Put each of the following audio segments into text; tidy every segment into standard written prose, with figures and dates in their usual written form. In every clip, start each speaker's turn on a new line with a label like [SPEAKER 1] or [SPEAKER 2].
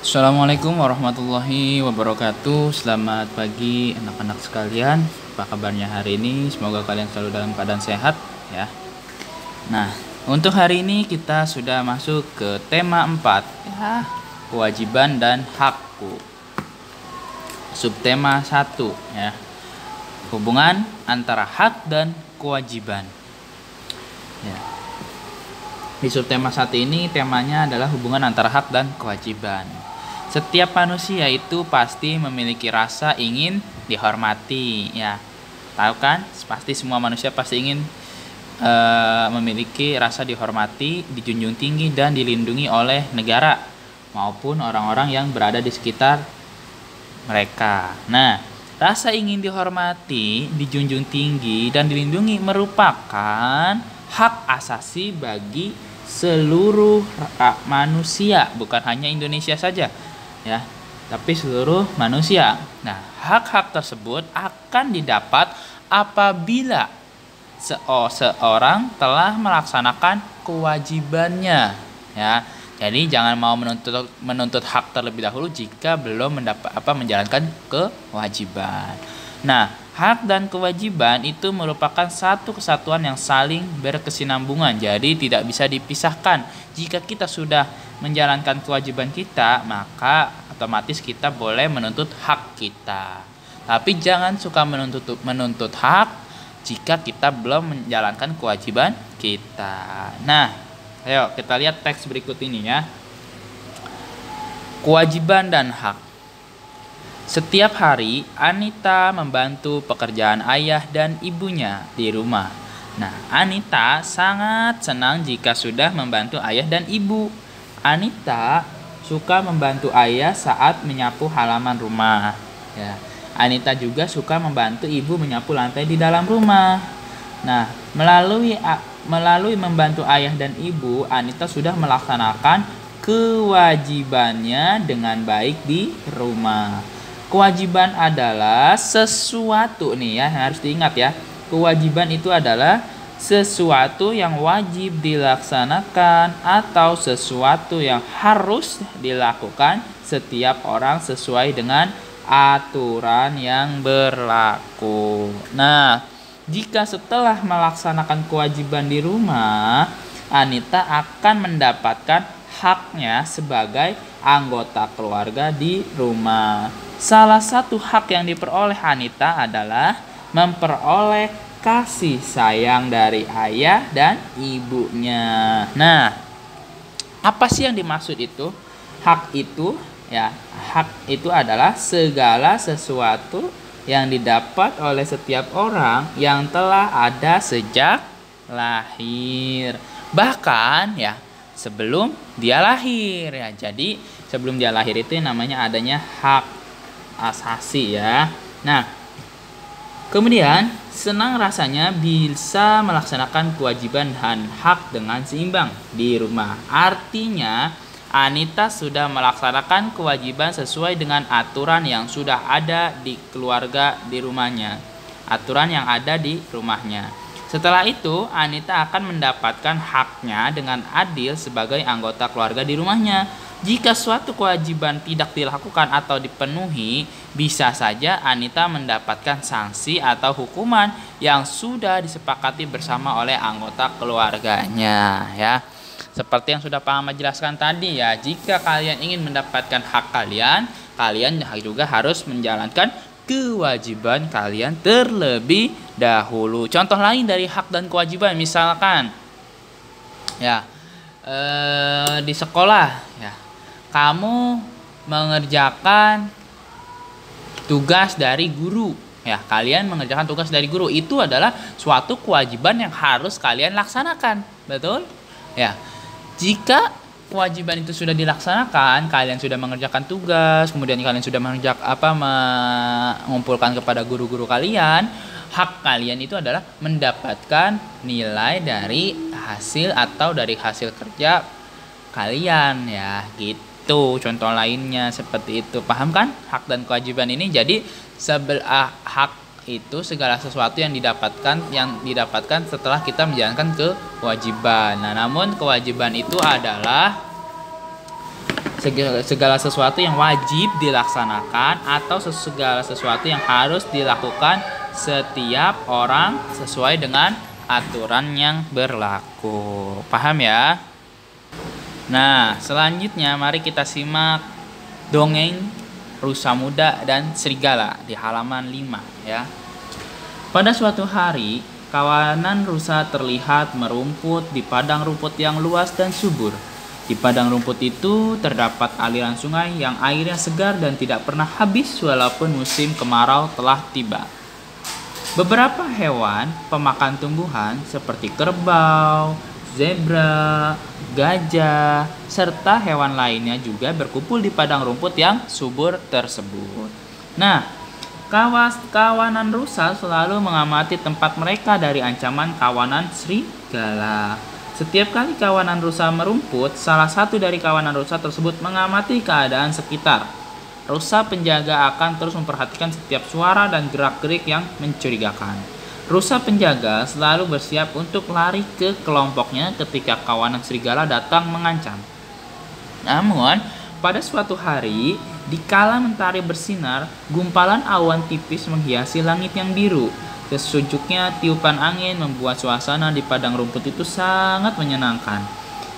[SPEAKER 1] Assalamualaikum warahmatullahi wabarakatuh. Selamat pagi anak-anak sekalian. Apa kabarnya hari ini? Semoga kalian selalu dalam keadaan sehat ya. Nah, untuk hari ini kita sudah masuk ke tema 4 ya, kewajiban dan hakku. Subtema 1 ya. Hubungan antara hak dan kewajiban. Ya. Di subtema 1 ini temanya adalah hubungan antara hak dan kewajiban. Setiap manusia itu pasti memiliki rasa ingin dihormati, ya. Tahu kan? Pasti semua manusia pasti ingin memiliki rasa dihormati, dijunjung tinggi dan dilindungi oleh negara maupun orang-orang yang berada di sekitar mereka. Nah, rasa ingin dihormati, dijunjung tinggi dan dilindungi merupakan hak asasi bagi seluruh manusia, bukan hanya Indonesia saja ya, tapi seluruh manusia. Nah, hak-hak tersebut akan didapat apabila seorang telah melaksanakan kewajibannya ya. Jadi jangan mau menuntut hak terlebih dahulu jika belum menjalankan kewajiban. Nah, hak dan kewajiban itu merupakan satu kesatuan yang saling berkesinambungan. Jadi tidak bisa dipisahkan. Jika kita sudah menjalankan kewajiban kita, maka otomatis kita boleh menuntut hak kita. Tapi jangan suka menuntut hak jika kita belum menjalankan kewajiban kita. Nah, ayo kita lihat teks berikut ini ya. Kewajiban dan hak. Setiap hari Anita membantu pekerjaan ayah dan ibunya di rumah. Nah, Anita sangat senang jika sudah membantu ayah dan ibu. Anita suka membantu ayah saat menyapu halaman rumah. Ya. Anita juga suka membantu ibu menyapu lantai di dalam rumah. Nah, melalui membantu ayah dan ibu, Anita sudah melaksanakan kewajibannya dengan baik di rumah. Kewajiban adalah sesuatu nih ya, yang harus diingat ya. Kewajiban itu adalah sesuatu yang wajib dilaksanakan atau sesuatu yang harus dilakukan setiap orang sesuai dengan aturan yang berlaku. Nah, jika setelah melaksanakan kewajiban di rumah, Anita akan mendapatkan haknya sebagai anggota keluarga di rumah. Salah satu hak yang diperoleh Anita adalah memperoleh kasih sayang dari ayah dan ibunya. Nah, apa sih yang dimaksud itu? Hak itu ya, hak itu adalah segala sesuatu yang didapat oleh setiap orang yang telah ada sejak lahir. Bahkan ya, sebelum dia lahir ya. Jadi, sebelum dia lahir itu namanya adanya hak asasi ya. Nah, kemudian senang rasanya bisa melaksanakan kewajiban dan hak dengan seimbang di rumah. Artinya, Anita sudah melaksanakan kewajiban sesuai dengan aturan yang sudah ada di keluarga di rumahnya. Aturan yang ada di rumahnya. Setelah itu, Anita akan mendapatkan haknya dengan adil sebagai anggota keluarga di rumahnya. Jika suatu kewajiban tidak dilakukan atau dipenuhi, bisa saja Anita mendapatkan sanksi atau hukuman yang sudah disepakati bersama oleh anggota keluarganya ya. Seperti yang sudah Pak Ahmad jelaskan tadi ya, jika kalian ingin mendapatkan hak kalian, kalian juga harus menjalankan kewajiban kalian terlebih dahulu. Contoh lain dari hak dan kewajiban, misalkan ya di sekolah ya, kamu mengerjakan tugas dari guru ya, kalian mengerjakan tugas dari guru, itu adalah suatu kewajiban yang harus kalian laksanakan, betul ya. Jika kewajiban itu sudah dilaksanakan, kalian sudah mengerjakan tugas, kemudian kalian sudah mengumpulkan kepada guru-guru kalian, hak kalian itu adalah mendapatkan nilai dari hasil atau dari hasil kerja kalian ya, gitu. Contoh lainnya seperti itu. Paham kan hak dan kewajiban ini? Jadi hak itu segala sesuatu yang didapatkan setelah kita menjalankan kewajiban. Nah, namun kewajiban itu adalah segala sesuatu yang wajib dilaksanakan atau segala sesuatu yang harus dilakukan setiap orang sesuai dengan aturan yang berlaku. Paham ya? Nah, selanjutnya mari kita simak dongeng Rusa Muda dan Serigala di halaman 5 ya. Pada suatu hari, kawanan rusa terlihat merumput di padang rumput yang luas dan subur. Di padang rumput itu terdapat aliran sungai yang airnya segar dan tidak pernah habis walaupun musim kemarau telah tiba. Beberapa hewan pemakan tumbuhan seperti kerbau, zebra, gajah, serta hewan lainnya juga berkumpul di padang rumput yang subur tersebut. Nah, kawanan rusa selalu mengamati tempat mereka dari ancaman kawanan serigala. Setiap kali kawanan rusa merumput, salah satu dari kawanan rusa tersebut mengamati keadaan sekitar. Rusa penjaga akan terus memperhatikan setiap suara dan gerak-gerik yang mencurigakan. Rusa penjaga selalu bersiap untuk lari ke kelompoknya ketika kawanan serigala datang mengancam. Namun, pada suatu hari, dikala mentari bersinar, gumpalan awan tipis menghiasi langit yang biru. Sesujuknya tiupan angin membuat suasana di padang rumput itu sangat menyenangkan.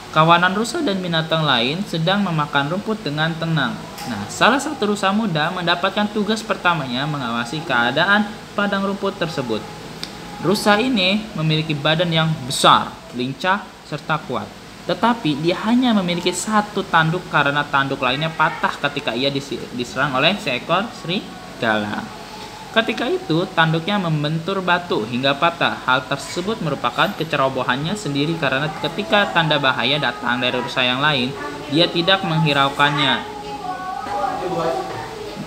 [SPEAKER 1] Kawanan rusa dan binatang lain sedang memakan rumput dengan tenang. Nah, salah satu rusa muda mendapatkan tugas pertamanya mengawasi keadaan padang rumput tersebut. Rusa ini memiliki badan yang besar, lincah, serta kuat. Tetapi dia hanya memiliki satu tanduk karena tanduk lainnya patah ketika ia diserang oleh seekor serigala. Ketika itu, tanduknya membentur batu hingga patah. Hal tersebut merupakan kecerobohannya sendiri karena ketika tanda bahaya datang dari rusa yang lain, dia tidak menghiraukannya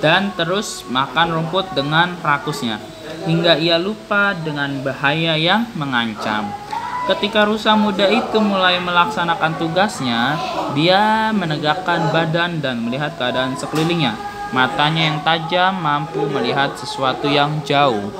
[SPEAKER 1] dan terus makan rumput dengan rakusnya, hingga ia lupa dengan bahaya yang mengancam. Ketika rusa muda itu mulai melaksanakan tugasnya, dia menegakkan badan dan melihat keadaan sekelilingnya. Matanya yang tajam mampu melihat sesuatu yang jauh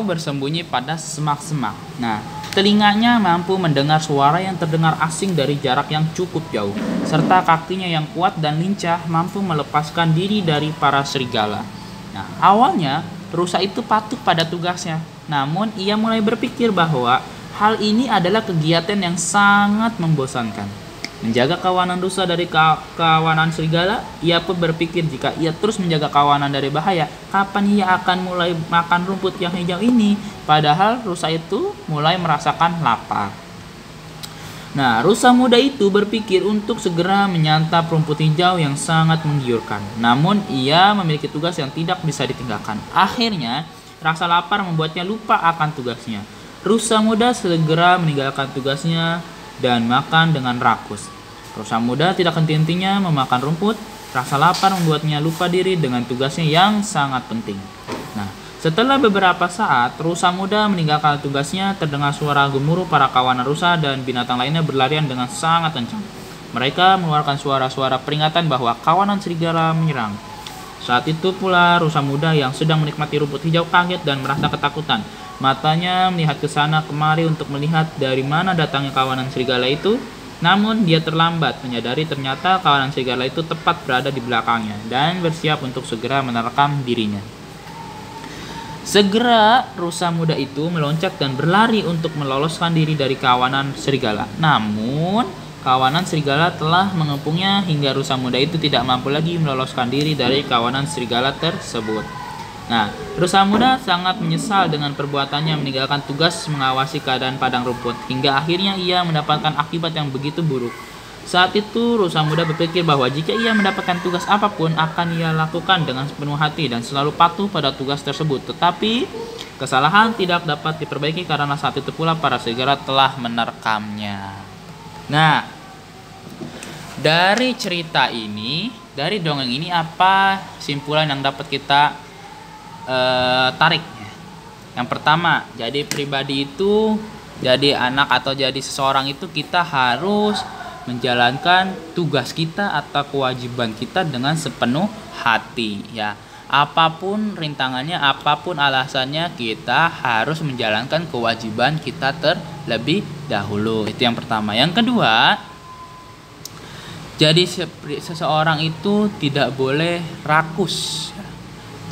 [SPEAKER 1] bersembunyi pada semak-semak. Nah, telinganya mampu mendengar suara yang terdengar asing dari jarak yang cukup jauh, serta kakinya yang kuat dan lincah mampu melepaskan diri dari para serigala. Nah, awalnya rusa itu patuh pada tugasnya, namun ia mulai berpikir bahwa hal ini adalah kegiatan yang sangat membosankan. Menjaga kawanan rusa dari kawanan serigala, ia pun berpikir jika ia terus menjaga kawanan dari bahaya, kapan ia akan mulai makan rumput yang hijau ini? Padahal rusa itu mulai merasakan lapar. Nah, rusa muda itu berpikir untuk segera menyantap rumput hijau yang sangat menggiurkan. Namun, ia memiliki tugas yang tidak bisa ditinggalkan. Akhirnya, rasa lapar membuatnya lupa akan tugasnya. Rusa muda segera meninggalkan tugasnya dan makan dengan rakus. Rusa muda tidak henti-hentinya memakan rumput. Rasa lapar membuatnya lupa diri dengan tugasnya yang sangat penting. Nah, setelah beberapa saat, rusa muda meninggalkan tugasnya. Terdengar suara gemuruh para kawanan rusa dan binatang lainnya berlarian dengan sangat kencang. Mereka mengeluarkan suara-suara peringatan bahwa kawanan serigala menyerang. Saat itu pula rusa muda yang sedang menikmati rumput hijau kaget dan merasa ketakutan. Matanya melihat ke sana kemari untuk melihat dari mana datangnya kawanan serigala itu. Namun dia terlambat menyadari ternyata kawanan serigala itu tepat berada di belakangnya dan bersiap untuk segera menerkam dirinya. Segera rusa muda itu meloncat dan berlari untuk meloloskan diri dari kawanan serigala. Namun kawanan serigala telah mengepungnya hingga rusa muda itu tidak mampu lagi meloloskan diri dari kawanan serigala tersebut. Nah, rusa muda sangat menyesal dengan perbuatannya meninggalkan tugas mengawasi keadaan padang rumput, hingga akhirnya ia mendapatkan akibat yang begitu buruk. Saat itu, rusa muda berpikir bahwa jika ia mendapatkan tugas apapun, akan ia lakukan dengan sepenuh hati dan selalu patuh pada tugas tersebut. Tetapi, kesalahan tidak dapat diperbaiki karena saat itu pula para serigala telah menerkamnya. Nah, dari cerita ini, dari dongeng ini, apa simpulan yang dapat kita tarik? Yang pertama, jadi pribadi itu, jadi anak atau jadi seseorang itu kita harus menjalankan tugas kita atau kewajiban kita dengan sepenuh hati ya. Apapun rintangannya, apapun alasannya, kita harus menjalankan kewajiban kita terlebih dahulu. Itu yang pertama. Yang kedua, Jadi seseorang itu tidak boleh rakus.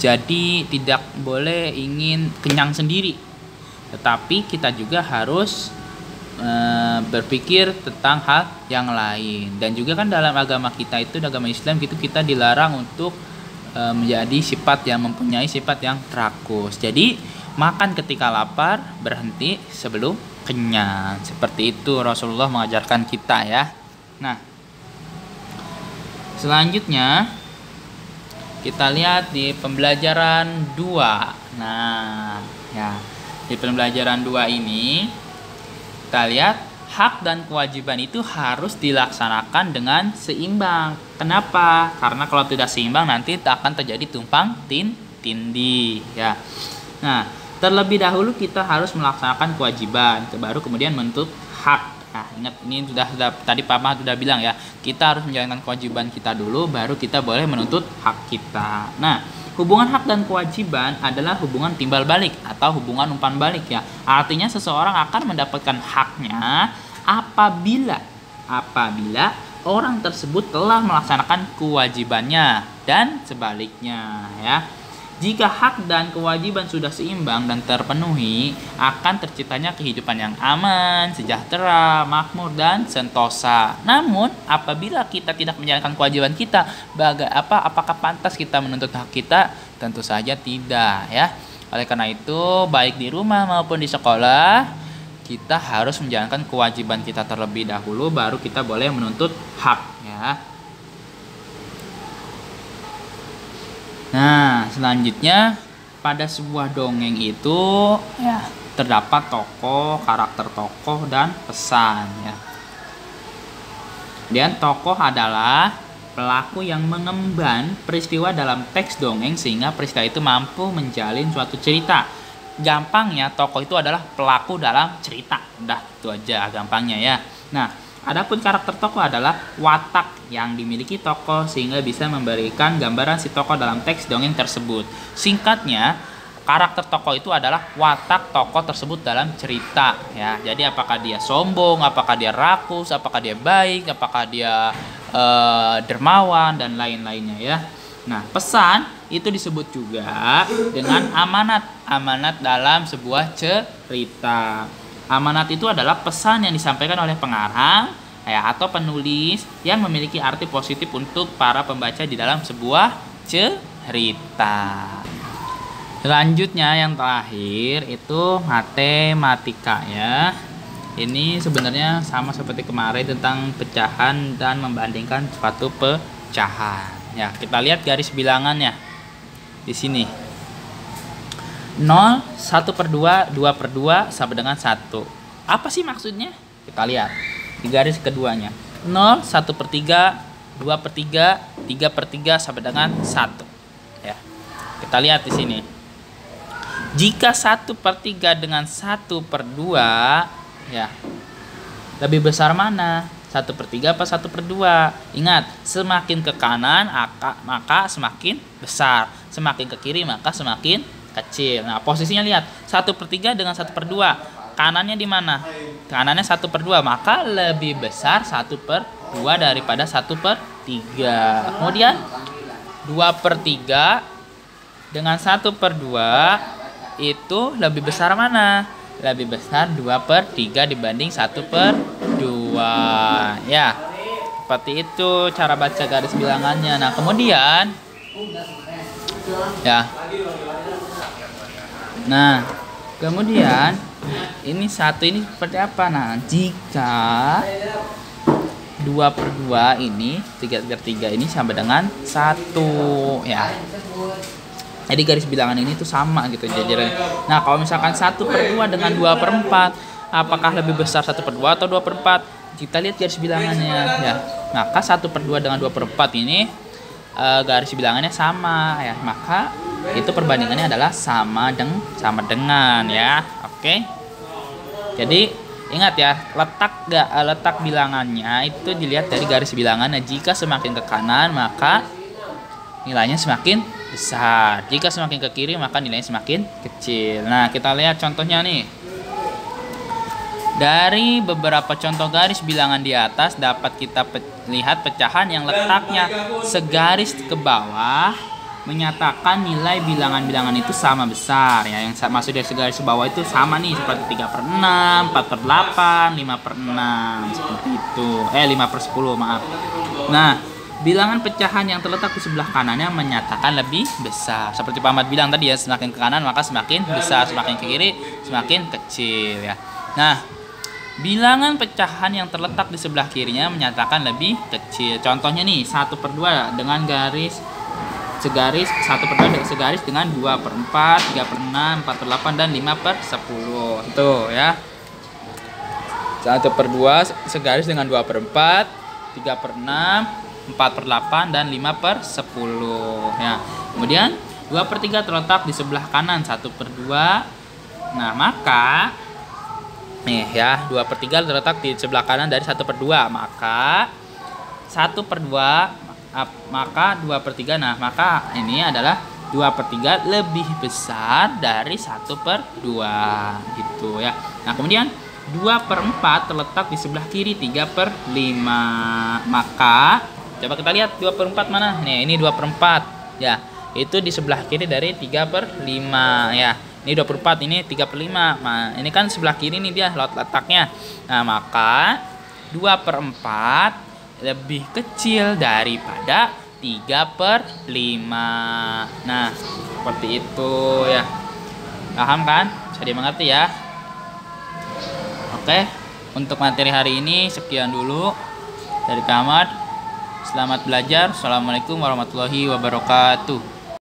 [SPEAKER 1] Jadi tidak boleh ingin kenyang sendiri. Tetapi kita juga harus berpikir tentang hal yang lain. Dan juga kan dalam agama kita itu, agama Islam gitu, kita dilarang untuk menjadi sifat yang mempunyai sifat yang rakus. Jadi makan ketika lapar, berhenti sebelum kenyang. Seperti itu Rasulullah mengajarkan kita ya. Nah, selanjutnya kita lihat di pembelajaran 2. Nah, ya. Di pembelajaran 2 ini kita lihat hak dan kewajiban itu harus dilaksanakan dengan seimbang. Kenapa? Karena kalau tidak seimbang nanti akan terjadi tumpang tindih ya. Nah, terlebih dahulu kita harus melaksanakan kewajiban, baru kemudian menuntut hak. Nah, ingat ini sudah tadi Pak Ahmad sudah bilang ya, kita harus menjalankan kewajiban kita dulu, baru kita boleh menuntut hak kita. Nah, hubungan hak dan kewajiban adalah hubungan timbal balik atau hubungan umpan balik ya. Artinya seseorang akan mendapatkan haknya apabila orang tersebut telah melaksanakan kewajibannya dan sebaliknya ya. Jika hak dan kewajiban sudah seimbang dan terpenuhi, akan terciptanya kehidupan yang aman, sejahtera, makmur, dan sentosa. Namun, apabila kita tidak menjalankan kewajiban kita, apakah pantas kita menuntut hak kita? Tentu saja tidak, ya. Oleh karena itu, baik di rumah maupun di sekolah, kita harus menjalankan kewajiban kita terlebih dahulu, baru kita boleh menuntut hak, ya. Nah, selanjutnya pada sebuah dongeng itu ya terdapat tokoh, karakter tokoh dan pesan ya. Dan tokoh adalah pelaku yang mengemban peristiwa dalam teks dongeng sehingga peristiwa itu mampu menjalin suatu cerita. Gampangnya tokoh itu adalah pelaku dalam cerita. Udah itu aja gampangnya ya. Nah, adapun karakter tokoh adalah watak yang dimiliki tokoh sehingga bisa memberikan gambaran si tokoh dalam teks dongeng tersebut. Singkatnya, karakter tokoh itu adalah watak tokoh tersebut dalam cerita ya. Jadi apakah dia sombong, apakah dia rakus, apakah dia baik, apakah dia dermawan dan lain-lainnya ya. Nah, pesan itu disebut juga dengan amanat dalam sebuah cerita. Amanat itu adalah pesan yang disampaikan oleh pengarang ya, atau penulis yang memiliki arti positif untuk para pembaca di dalam sebuah cerita. Selanjutnya yang terakhir itu matematika ya. Ini sebenarnya sama seperti kemarin tentang pecahan dan membandingkan suatu pecahan. Ya, kita lihat garis bilangannya di sini. 0, 1/2, 2/2 sama dengan 1. Apa sih maksudnya? Kita lihat di garis keduanya. 0, 1/3, 2/3, 3/3 sama dengan 1. Ya. Kita lihat di sini. Jika 1/3 dengan 1/2 ya, lebih besar mana? 1/3 apa 1/2? Ingat, semakin ke kanan maka semakin besar, semakin ke kiri maka semakin kecil. Nah, posisinya lihat 1/3 dengan 1/2. Kanannya di mana? Kanannya 1/2, maka lebih besar 1/2 daripada 1/3. Kemudian 2/3 dengan 1/2 itu lebih besar mana? Lebih besar 2/3 dibanding 1/2 ya. Seperti itu cara baca garis bilangannya. Nah, kemudian ya. Nah, kemudian ini satu ini seperti apa? Nah, jika 2/2 ini 3/3 ini sama dengan 1 ya. Jadi garis bilangan ini tuh sama gitu jajarannya. Nah, kalau misalkan 1/2 dengan 2/4, apakah lebih besar 1/2 atau 2/4? Kita lihat garis bilangannya ya. Maka 1/2 dengan 2/4 ini garis bilangannya sama ya. Maka itu perbandingannya adalah sama dengan ya. Oke. Jadi ingat ya, letak bilangannya itu dilihat dari garis bilangannya. Jika semakin ke kanan maka nilainya semakin besar. Jika semakin ke kiri maka nilainya semakin kecil. Nah, kita lihat contohnya nih. Dari beberapa contoh garis bilangan di atas dapat kita lihat pecahan yang letaknya segaris ke bawah menyatakan nilai bilangan-bilangan itu sama besar ya. Yang masuk dari segaris ke bawah itu sama nih, seperti 3/6, 4/8, 5/6 seperti itu. 5/10 maaf. Nah, bilangan pecahan yang terletak di sebelah kanannya menyatakan lebih besar. Seperti Pak Ahmad bilang tadi ya, semakin ke kanan maka semakin besar, semakin ke kiri semakin kecil ya. Nah, bilangan pecahan yang terletak di sebelah kirinya menyatakan lebih kecil. Contohnya nih, 1/2 dengan garis segaris, 1/2 segaris dengan 2/4, 3/6, 4/8 dan 5/10. Tuh ya. 1/2 segaris dengan 2/4, 3/6, 4/8 dan 5/10 ya. Kemudian 2/3 terletak di sebelah kanan 1/2. Nah, maka nih ya, 2/3 terletak di sebelah kanan dari 1/2, maka 1/2 maka 2/3. Nah, maka ini adalah 2/3 lebih besar dari 1/2 gitu ya. Nah, kemudian 2/4 terletak di sebelah kiri 3/5. Maka coba kita lihat 2/4 mana? Nih, ini 2/4 ya. Itu di sebelah kiri dari 3/5 ya. Ini 2/4, ini 3/5. Nah, ini kan sebelah kiri nih dia letaknya. Nah, maka 2/4 lebih kecil daripada 3/5. Nah, seperti itu ya. Paham kan? Bisa dimengerti ya. Oke, untuk materi hari ini sekian dulu dari Kak Ahmad. Selamat belajar. Assalamualaikum warahmatullahi wabarakatuh.